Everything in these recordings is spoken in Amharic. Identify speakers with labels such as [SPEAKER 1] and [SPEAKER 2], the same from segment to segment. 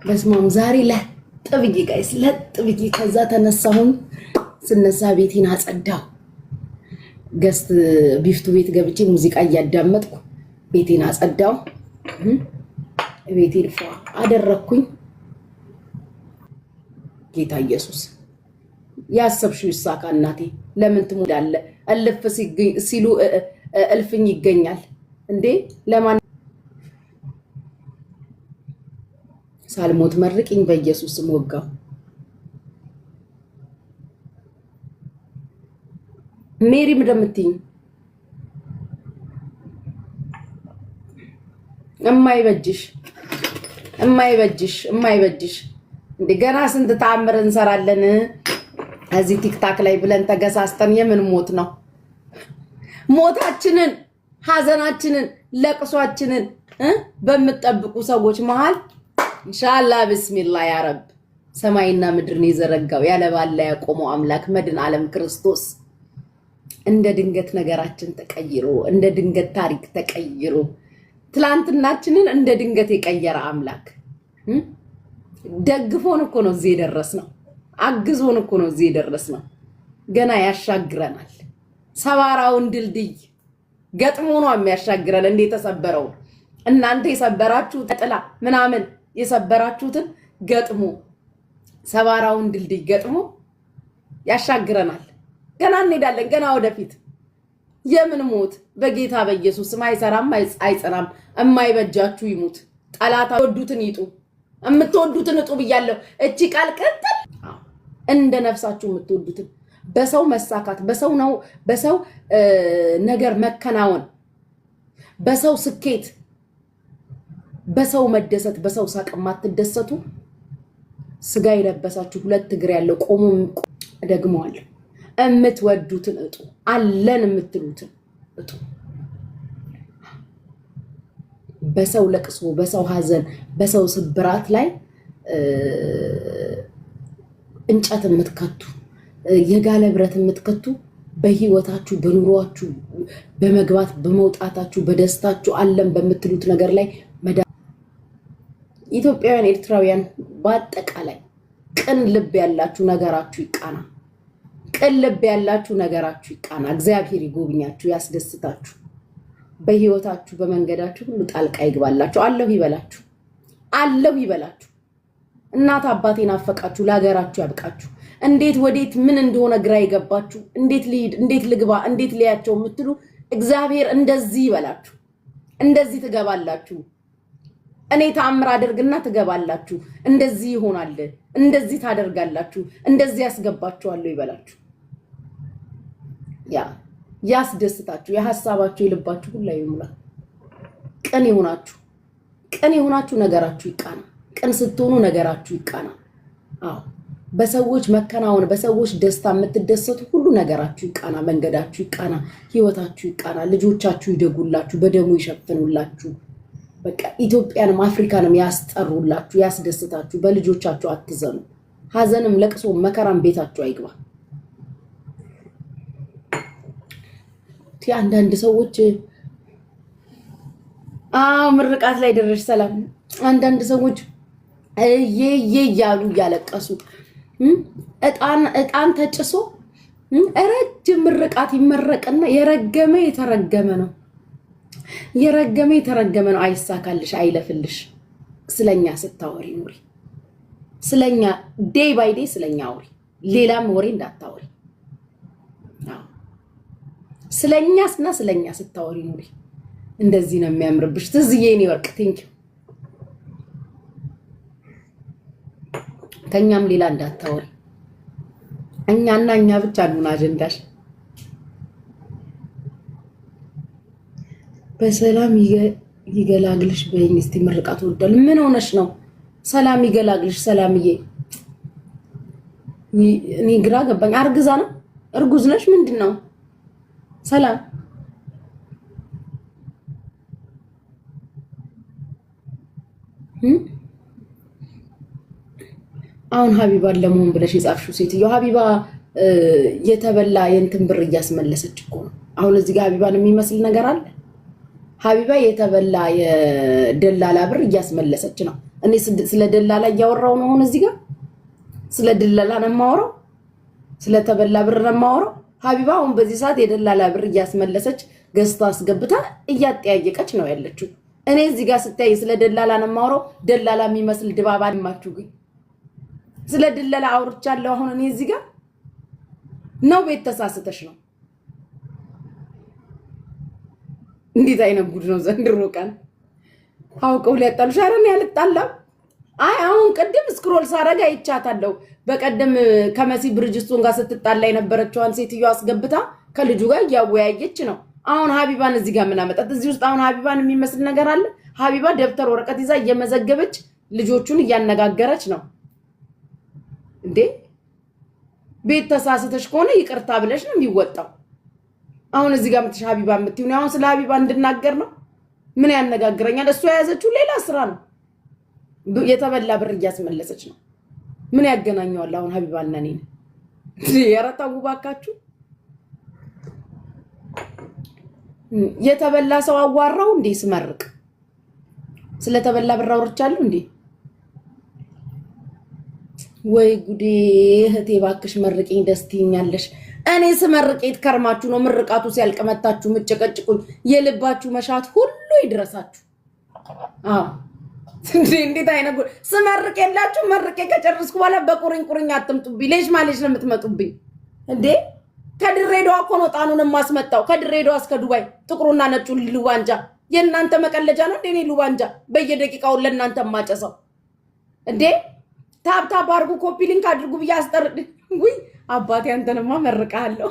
[SPEAKER 1] በስማም ዛሬ ለጥብዬ ጋይስ ለጥብዬ ከዛ ተነሳሁን ስነሳ ቤቴን አጸዳው ገስት ቢፍቱ ቤት ገብቼ ሙዚቃ እያዳመጥኩ ቤቴን አጸዳው ቤቴን ፏ አደረኩኝ ጌታ ኢየሱስ ያሰብሽው ይሳካ እናቴ ለምን ትሞዳለ እልፍ ሲሉ እልፍኝ ይገኛል እንዴ ለማን ሳልሞት መርቂኝ በኢየሱስ ስም ወጋው ሜሪ ምደምትኝ እማይበጅሽ እንዴ ገና ስንት ተአምር እንሰራለን እዚህ ቲክታክ ላይ ብለን ተገሳስተን የምን ሞት ነው ሞታችንን ሐዘናችንን ለቅሷችንን በመጠብቁ ሰዎች መሃል ኢንሻአላህ ቢስሚላህ ያ ረብ ሰማይና ምድርን የዘረጋው ያለባላ ያቆመው አምላክ መድን ዓለም ክርስቶስ እንደ ድንገት ነገራችን ተቀይሮ እንደ ድንገት ታሪክ ተቀይሮ ትላንትናችንን እንደ ድንገት የቀየረ አምላክ ደግፎን እኮ ነው እዚህ የደረስነው አግዞን እኮ ነው እዚህ የደረስነው ገና ያሻግረናል ሰባራውን ድልድይ ገጥሞ ነው የሚያሻግረን እንደ ተሰበረው እናንተ የሰበራችሁ ተጥላ ምናምን የሰበራችሁትን ገጥሞ ሰባራውን ድልድይ ገጥሞ ያሻግረናል ገና እንሄዳለን ገና ወደፊት የምን ሞት በጌታ በኢየሱስ ስም አይሰራም አይጸናም የማይበጃችሁ ይሙት ጠላታ ወዱትን ይጡ እምትወዱትን እጡ ብያለሁ እቺ ቃል ቀጥል እንደ ነፍሳችሁ የምትወዱትን በሰው መሳካት በሰው ነገር መከናወን በሰው ስኬት በሰው መደሰት በሰው ሳቅ ማትደሰቱ ስጋ ይለበሳችሁ ሁለት እግር ያለው ቆሞ ደግመዋለሁ እምትወዱትን እጡ አለን የምትሉትን እጡ በሰው ለቅሶ በሰው ሐዘን በሰው ስብራት ላይ እንጨት የምትከቱ የጋለ ብረት የምትከቱ በህይወታችሁ በኑሯችሁ በመግባት በመውጣታችሁ በደስታችሁ አለን በምትሉት ነገር ላይ ኢትዮጵያውያን ኤርትራውያን በአጠቃላይ ቅን ልብ ያላችሁ ነገራችሁ ይቃና ቅን ልብ ያላችሁ ነገራችሁ ይቃና እግዚአብሔር ይጎብኛችሁ ያስደስታችሁ በህይወታችሁ በመንገዳችሁ ሁሉ ጣልቃ ይግባላችሁ አለው ይበላችሁ እናት አባቴን አፈቃችሁ ለሀገራችሁ ያብቃችሁ እንዴት ወዴት ምን እንደሆነ ግራ ይገባችሁ እንዴት ልሂድ እንዴት ልግባ እንዴት ሊያቸው የምትሉ እግዚአብሔር እንደዚህ ይበላችሁ እንደዚህ ትገባላችሁ እኔ ተአምር አድርግና ትገባላችሁ እንደዚህ ይሆናል እንደዚህ ታደርጋላችሁ እንደዚህ ያስገባችኋለሁ ይበላችሁ ያስደስታችሁ የሐሳባችሁ የልባችሁ ሁሉ ይሙላ ቀን ይሆናችሁ ነገራችሁ ይቃና ቀን ስትሆኑ ነገራችሁ ይቃና በሰዎች መከናወን በሰዎች ደስታ የምትደሰቱ ሁሉ ነገራችሁ ይቃና መንገዳችሁ ይቃና ህይወታችሁ ይቃና ልጆቻችሁ ይደጉላችሁ በደሙ ይሸፍኑላችሁ በቃ ኢትዮጵያንም አፍሪካንም ያስጠሩላችሁ ያስደስታችሁ በልጆቻችሁ አትዘኑ ሐዘንም ለቅሶ መከራም ቤታችሁ አይግባ አንዳንድ ሰዎች ምርቃት ላይ ደረሽ ሰላም አንዳንድ ሰዎች ያሉ ያለቀሱ እጣን ተጭሶ ረጅም ምርቃት ይመረቅና የረገመ የተረገመ ነው አይሳካልሽ አይለፍልሽ ስለኛ ስታወሪ ኑሪ ስለኛ ዴይ ባይ ዴይ ስለኛ አውሪ ሌላም ወሬ እንዳታወሪ ስለኛ ስታወሪ ኑሪ እንደዚህ ነው የሚያምርብሽ ትዝዬ የኔ ወርቅ ቴንኪው ከኛም ሌላ እንዳታወሪ እኛ ብቻ ነው አጀንዳሽ በሰላም ይገላግልሽ በእኝ እስቲ ምርቃት ወደል ምን ሆነሽ ነው ሰላም ይገላግልሽ ሰላምዬ እኔ ግራ ገባኝ አርግዛ ነው እርጉዝ ነሽ ምንድነው ሰላም አሁን ሀቢባ ለሞን ብለሽ የጻፍሽው ሴትዮ ሀቢባ የተበላ የንትን ብር እያስመለሰች እኮ ነው አሁን እዚህ ጋር ሀቢባን የሚመስል ነገር አለ ሀቢባ የተበላ የደላላ ብር እያስመለሰች ነው እኔ ስለ ደላላ እያወራው ነው አሁን እዚህ ጋር ስለ ደላላ ነው የማወራው ስለ ተበላ ብር ነው የማወራው ሀቢባ አሁን በዚህ ሰዓት የደላላ ብር እያስመለሰች ገዝታ አስገብታ እያጠያየቀች ነው ያለችው እኔ እዚህ ጋር ስታይ ስለ ደላላ ነው የማወራው ደላላ የሚመስል ድባባ አልማችሁ ግን ስለ ደላላ አውርቻለሁ አሁን እኔ እዚህ ጋር ነው ቤት ተሳስተሽ ነው እንዴት አይነት ጉድ ነው ዘንድሮ ቀን አውቀው ሊያጣሉሽ አረን ያልጣላ አይ አሁን ቀደም ስክሮል ሳረጋ ይቻታለው በቀደም ከመሲ ብርጅስቶን ጋር ስትጣላ የነበረችዋን ሴትዮ አስገብታ ከልጁ ጋር ያወያየች ነው አሁን ሀቢባን እዚህ ጋር ምን አመጣት እዚህ ውስጥ አሁን ሀቢባን የሚመስል ነገር አለ ሀቢባ ደብተር ወረቀት ይዛ እየመዘገበች ልጆቹን እያነጋገረች ነው እንዴ ቤት ተሳስተሽ ከሆነ ይቅርታ ብለሽ ነው የሚወጣው አሁን እዚህ ጋር ምትሽ ሀቢባ የምትይው አሁን ስለ ሀቢባ እንድናገር ነው ምን ያነጋግረኛል እሷ ያዘችው ሌላ ስራ ነው የተበላ ብር እያስመለሰች ነው ምን ያገናኘዋል አሁን ሀቢባና ነኝ ያራታው ባካችሁ የተበላ ሰው አዋራው እንዴ ስመርቅ ስለተበላ ብር አውርቻለሁ እንዴ ወይ ጉዴ እህቴ ባክሽ መርቂኝ ደስቲኛለሽ እኔ ስመርቄት ከርማችሁ ነው ምርቃቱ ሲያልቀመጣችሁ ምጨቀጭቁኝ የልባችሁ መሻት ሁሉ ይድረሳችሁ አዎ እንዴት አይነው ስመርቅ የላችሁ መርቄ ከጨርስኩ በኋላ በቁርኝ አትምጡብኝ ለሽ ማለሽ ነው የምትመጡብኝ እንዴ ከድሬዳዋ እኮ ነው ጣኑን ማስመጣው ከድሬዳዋ እስከ ዱባይ ጥቁሩና ነጩ ሉባንጃ የእናንተ መቀለጃ ነው እንዴ ሉባንጃ በየደቂቃው ለእናንተ ማጨሰው እንዴ ታብታብ አድርጉ ኮፒ ሊንክ አድርጉ ብያስጠርድ ወይ አባቴ አንተንማ መርቃለሁ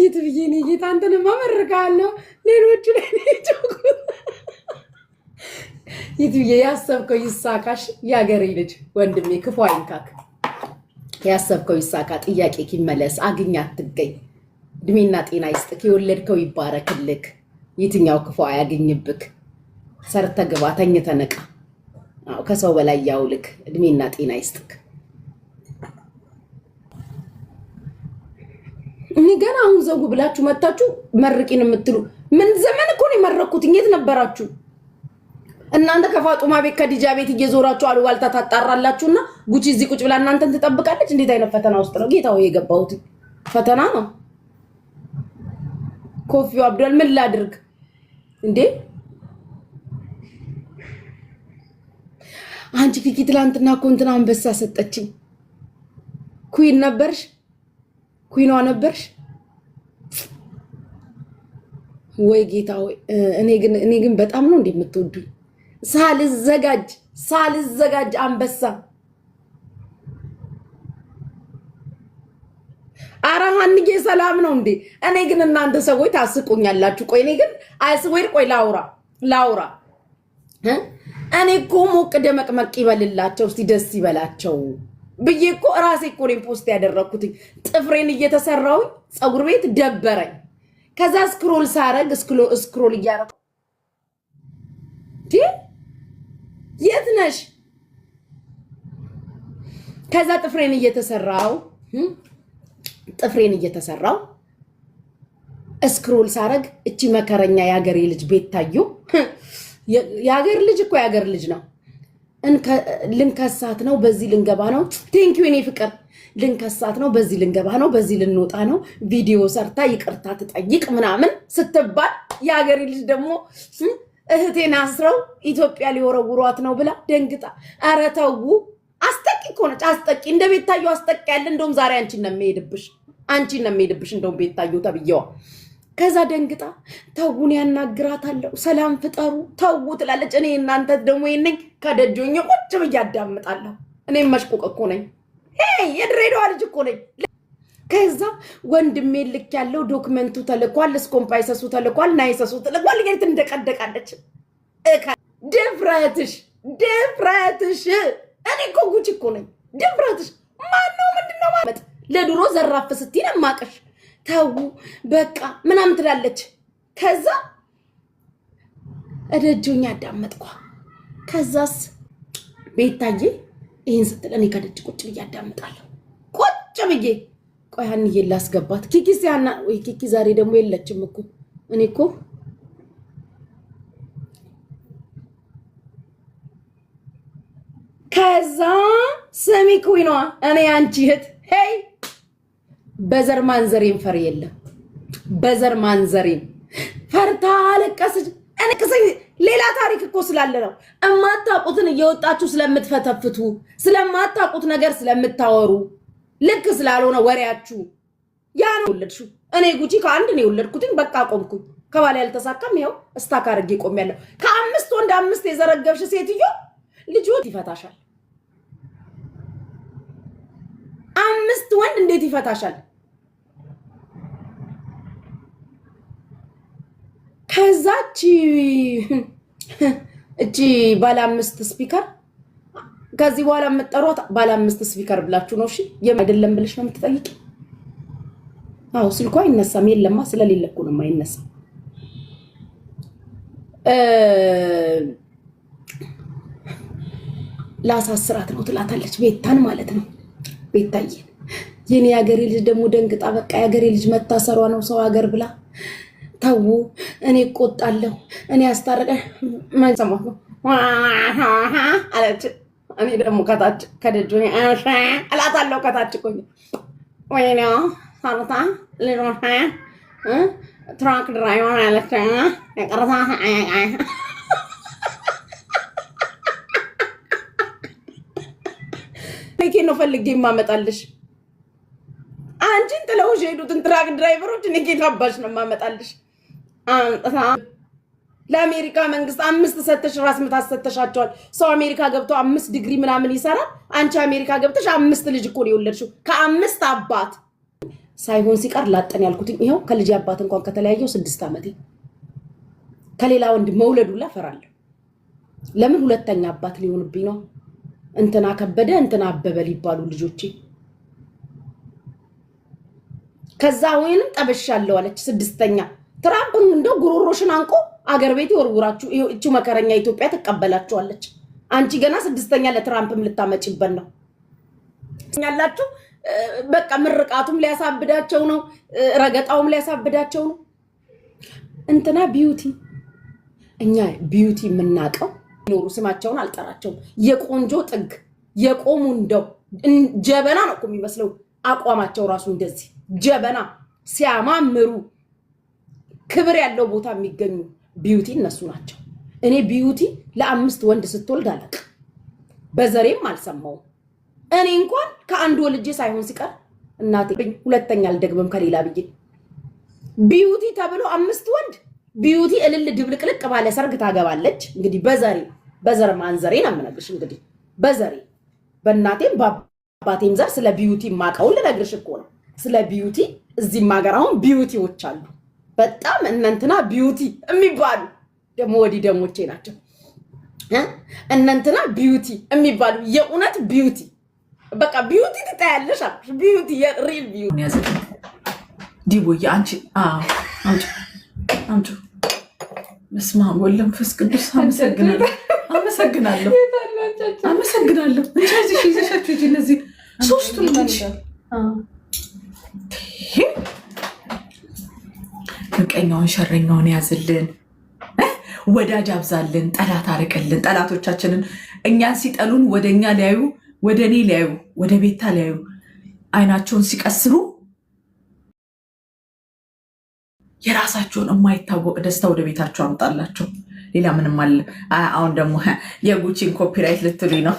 [SPEAKER 1] ይትብዬኔ ጌታ አንተንማ መርቃለሁ ሌሎቹ ለኔ ይትብዬ ያሰብከው ይሳካሽ ያገሬ ልጅ ወንድሜ ክፉ አይንካክ ያሰብከው ይሳካ ጥያቄ ይመለስ አግኛ አትገኝ እድሜና ጤና ይስጥክ የወለድከው ይባረክልክ የትኛው ክፉ አያገኝብክ ሰርተ ግባ ተኝተ ነቃ ከሰው በላይ ያውልክ እድሜና ጤና ይስጥክ እኔ ገና አሁን ዘጉ ብላችሁ መጣችሁ መርቂን የምትሉ ምን ዘመን እኮ ነው የመረኩት የት ነበራችሁ እናንተ ከፋጡማ ቤት ከዲጃ ቤት እየዞራችሁ አሉባልታ ታጣራላችሁና ጉቺ እዚህ ቁጭ ብላ እናንተን ትጠብቃለች እንዴት አይነት ፈተና ውስጥ ነው ጌታው የገባሁት ፈተና ነው ኮፊው አብዱል ምን ላድርግ እንዴ አንቺ ኪኪ ትላንትና ኮንትና አንበሳ ሰጠችኝ ኩይን ነበርሽ ኩይኗ ነበርሽ ወይ ጌታው እኔ ግን በጣም ነው እንደምትወዱኝ ሳልዘጋጅ አንበሳ አራሃንዬ ሰላም ነው እንዴ እኔ ግን እናንተ ሰዎች ታስቁኛላችሁ ቆይ እኔ ግን አይስዌር ቆይ ላውራ እኔ እኮ ሞቅ ደመቅመቅ ይበልላቸው እስቲ ደስ ይበላቸው ብዬ እኮ ራሴ እኮ ነው ፖስት ያደረኩት ጥፍሬን እየተሰራው ጸጉር ቤት ደበረኝ ከዛ ስክሮል ሳረግ ስክሮል እያረኩ የት ነሽ ከዛ ጥፍሬን እየተሰራው ስክሮል ሳረግ እቺ መከረኛ ያገሬ ልጅ ቤት ታዩ ያገር ልጅ እኮ ያገር ልጅ ነው ልንከሳት ነው በዚህ ልንገባ ነው ቴንኪው እኔ ፍቅር ልንከሳት ነው በዚህ ልንገባ ነው በዚህ ልንወጣ ነው ቪዲዮ ሰርታ ይቅርታ ትጠይቅ ምናምን ስትባል ያገሬ ልጅ ደግሞ እህቴን አስረው ኢትዮጵያ ሊወረውሯት ነው ብላ ደንግጣ ኧረ ተው አስጠቂ እኮ ነች አስጠቂ እንደ ቤት ታዩ አስጠቂ ያለ እንደውም ዛሬ አንቺን ነው የሚሄድብሽ እንደውም ቤት ታዩ ተብየዋ ከዛ ደንግጣ ተውን ያናግራታለሁ ሰላም ፍጠሩ ተው ትላለች እኔ እናንተ ደግሞ ይነኝ ከደጆኝ ቁጭ ብዬ አዳምጣለሁ እኔም መሽቆቅ እኮ ነኝ የድሬዳዋ ልጅ እኮ ነኝ ከዛ ወንድሜ ልክ ያለው ዶክመንቱ ተልኳል ስኮምፓይሰሱ ተልኳል ናይሰሱ ተልኳል ይገት እንደቀደቃለች ድፍረትሽ እኔ እኮ ጉቺ እኮ ነኝ ድፍረትሽ ማነው ምንድነው ማለት ለድሮ ዘራፍ ስትይ ነው ማቀሽ ተው በቃ ምናምን ትላለች ከዛ እደጆኛ አዳመጥኳ ከዛስ ቤታዬ ይሄን ስትል እኔ ከደጅ ቁጭ ብዬ አዳምጣለሁ ቁጭ ብዬ ቆይ አንዬ ላስገባት ኪኪ ሲያና ወይ ኪኪ ዛሬ ደግሞ የለችም እኮ እኔ እኮ ከዛ ስሚ ኩይኗ እኔ አንቺ እህት ሄይ በዘር ማንዘሬን ፈር የለም በዘር ማንዘሬን ፈርታ አለቀሰች። እኔ ከሰይ ሌላ ታሪክ እኮ ስላለ ነው እማታውቁትን እየወጣችሁ ስለምትፈተፍቱ ስለማታውቁት ነገር ስለምታወሩ ልክ ስላልሆነ ወሬያችሁ ያ ነው ወለድሽው። እኔ ጉቺ ከአንድ ነው የወለድኩትኝ በቃ ቆምኩኝ። ከባለ ያልተሳካም ይሄው እስታክ አድርጌ ቆሜያለሁ። ከአምስት ወንድ አምስት የዘረገብሽ ሴትዮ ልጆት ይፈታሻል። አምስት ወንድ እንዴት ይፈታሻል? ከዛች እቺ ባለ አምስት ስፒከር ከዚህ በኋላ የምትጠሯት ባለ አምስት ስፒከር ብላችሁ ነው። እሺ አይደለም ብለሽ ነው የምትጠይቂ? አዎ ስልኳ አይነሳም። የለማ ስለሌለ እኮ ነው የማይነሳው። ላሳስራት ነው ትላታለች። ቤታን ማለት ነው። ቤታዬ የኔ ያገሬ ልጅ ደግሞ ደንግጣ በቃ ያገሬ ልጅ መታሰሯ ነው ሰው ሀገር ብላ ተው እኔ እቆጣለሁ እኔ አስታረቀ ማንሰማው አለች። እኔ ደግሞ ከታች ከደጆ አላታለሁ ከታች ቆይ ወይኔ ሳርታ ለሮሃ ትራክ ድራይቨር አለች። ቀረታ ለኪ ነው ፈልጌ ማመጣልሽ አንቺን ጥለውሽ ሄዱትን ትራክ ድራይቨሮች እኔ ከታባሽ ነው ማመጣልሽ። ለአሜሪካ መንግስት 5 ሰተሽ ራስ ምታሰተሻቸዋል። ሰው አሜሪካ ገብቶ 5 ዲግሪ ምናምን ይሰራል። አንቺ አሜሪካ ገብተሽ 5 ልጅ እኮ ነው የወለድሽው ከ5 አባት ሳይሆን ሲቀር ላጠን ያልኩት ይሄው ከልጅ አባት እንኳን ከተለያየው 6 ዓመቴ ከሌላ ወንድ መውለዱላ ፈራለሁ። ለምን ሁለተኛ አባት ሊሆንብኝ ነው? እንትና ከበደ እንትና አበበ ሊባሉ ልጆቼ ከዛ ወይንም ጠበሻለሁ አለች። 6ኛ ትራምፕ እንደው ጉሮሮሽን አንቆ አገር ቤት ይወርውራችሁ እቺ መከረኛ ኢትዮጵያ ተቀበላችኋለች። አንቺ ገና 6ኛ ለትራምፕም ልታመጪበት ነው ያላችሁ። በቃ ምርቃቱም ሊያሳብዳቸው ነው፣ ረገጣውም ሊያሳብዳቸው ነው። እንትና ቢዩቲ እኛ ቢዩቲ የምናቀው ኖሩ ስማቸውን አልጠራቸውም። የቆንጆ ጥግ የቆሙ እንደው ጀበና ነው እኮ የሚመስለው አቋማቸው ራሱ እንደዚህ ጀበና ሲያማምሩ ክብር ያለው ቦታ የሚገኙ ቢዩቲ እነሱ ናቸው። እኔ ቢዩቲ ለ5 ወንድ ስትወልድ አለቅ በዘሬም አልሰማውም። እኔ እንኳን ከአንድ ወልጄ ሳይሆን ሲቀር እናቴ ሁለተኛ አልደግምም ከሌላ ብዬ ቢዩቲ ተብሎ 5 ወንድ ቢዩቲ እልል ድብልቅልቅ ባለ ሰርግ ታገባለች። እንግዲህ በዘር ማንዘሬ ነው የምነግርሽ። እንግዲህ በዘሬ በእናቴም በአባቴም ዘር ስለ ቢዩቲ ማቀው ልነግርሽ እኮ ነው። ስለ ቢዩቲ እዚህ ማገር አሁን ቢዩቲዎች አሉ በጣም እነንትና ቢዩቲ የሚባሉ ደግሞ ወዲህ ደሞቼ ናቸው። እነንትና ቢዩቲ የሚባሉ የእውነት ቢዩቲ በቃ ቢዩቲ ትታያለሽ። ቢዩቲ የሪል ቢዩቲ
[SPEAKER 2] ዲቦዬ አንቺ አምጪ በስመ አብ ወወልድ ወመንፈስ ቅዱስ አመሰግናለሁ። እንቻዚህ ይዘሻችሁ እጂ እነዚህ ሶስቱን ምቀኛውን ሸረኛውን ያዝልን፣ ወዳጅ አብዛልን፣ ጠላት አርቅልን። ጠላቶቻችንን እኛን ሲጠሉን ወደ እኛ ሊያዩ ወደ እኔ ሊያዩ ወደ ቤታ ሊያዩ አይናቸውን ሲቀስሩ የራሳቸውን የማይታወቅ ደስታ ወደ ቤታቸው አምጣላቸው። ሌላ ምንም አለ? አሁን ደግሞ የጉቺን ኮፒራይት ልትሉኝ ነው?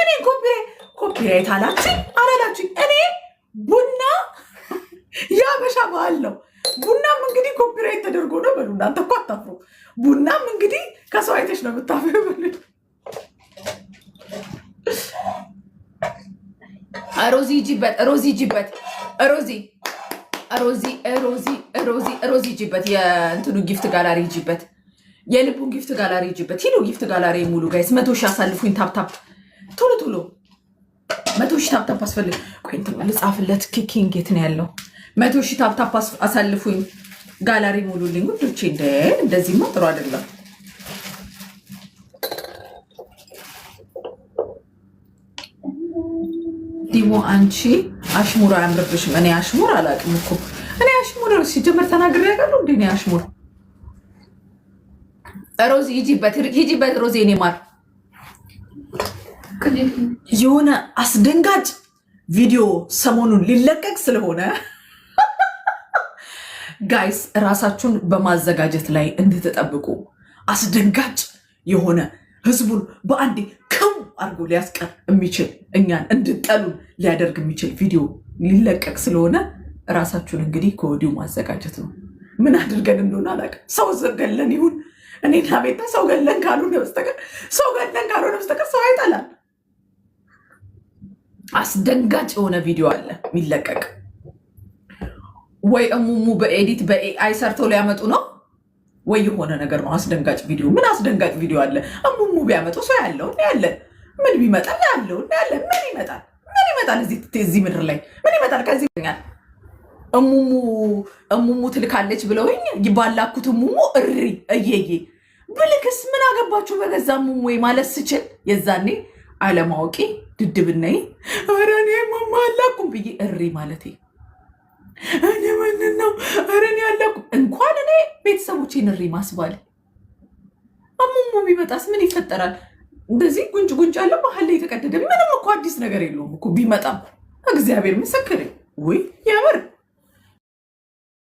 [SPEAKER 2] እኔ ኮፒራይት አላላችሁኝ። እኔ ቡና የአበሻ ባህል ነው። ቡናም እንግዲህ ኮፒራይት ተደርጎ ነው በሉ። እናንተ እኮ አታፍሩ። ቡናም እንግዲህ ከሰው አይተሽ ነው የምታፍሩ በሉ። ሮዚ ጂበት ሮዚ ጂበት የእንትኑ ጊፍት ጋላሪ ጂበት የልቡን ጊፍት ጋላሪ ጂበት ሂዱ። ጊፍት ጋላሪ ሙሉ ጋይስ 100 ሺህ አሳልፉኝ። ታፕታፕ ቶሎ 100 ሺህ ታፕታፕ አስፈልግ። ቆይ እንትን ልጻፍለት። ኪኪንግ የት ነው ያለው? 100 ሺህ ታፕታፕ አሳልፉኝ። ጋላሪ ሙሉልኝ ውዶቼ። እንደዚህማ ጥሩ አይደለም። ዲሞ አንቺ አሽሙር አያምርብሽም። እኔ አሽሙር አላውቅም እኮ። እኔ አሽሙር ሲጀመር ተናግሬ ያውቃለሁ እንዴ? እኔ አሽሙር ሮዚ ሂጂበት ሮዚ። እኔ ማር የሆነ አስደንጋጭ ቪዲዮ ሰሞኑን ሊለቀቅ ስለሆነ ጋይስ ራሳችሁን በማዘጋጀት ላይ እንድትጠብቁ አስደንጋጭ የሆነ ህዝቡን በአንዴ ክው አድርጎ ሊያስቀር የሚችል እኛን እንድጠሉን ሊያደርግ የሚችል ቪዲዮ ሊለቀቅ ስለሆነ ራሳችሁን እንግዲህ ከወዲሁ ማዘጋጀት ነው። ምን አድርገን እንደሆነ አላውቅም። ሰው ገለን ይሁን እኔና ቤታ ሰው ገለን ካልሆነ በስተቀር ሰው አይጠላል። አስደንጋጭ የሆነ ቪዲዮ አለ የሚለቀቅ። ወይ እሙሙ በኤዲት በኤአይ ሰርተው ሊያመጡ ነው ወይ የሆነ ነገር ነው። አስደንጋጭ ቪዲዮ። ምን አስደንጋጭ ቪዲዮ አለ? እሙሙ ቢያመጡ ሰው ያለው ያለን ምን ቢመጣል ያለው ያለን ምን ይመጣል? እዚህ ምድር ላይ ምን ይመጣል? ከዚህ እሙሙ ትልካለች ብለውኝ ባላኩት እሙሙ እሪ እየዬ ብልክስ ምን አገባችሁ በገዛ እሙሙ ማለት ስችል የዛኔ አለማወቂ ድድብናይ ኧረ እኔ እሙሙ አላኩም ብዬ እሪ ማለቴ እኔ ማንን ነው ኧረ እኔ አላኩም። እንኳን እኔ ቤተሰቦቼን እሪ ማስባል እሙሙ ቢመጣስ ምን ይፈጠራል? እንደዚህ ጉንጭ አለ መሀል ላይ የተቀደደ ምንም እኮ አዲስ ነገር የለውም እኮ ቢመጣም እግዚአብሔር ምስክር ወይ ያምር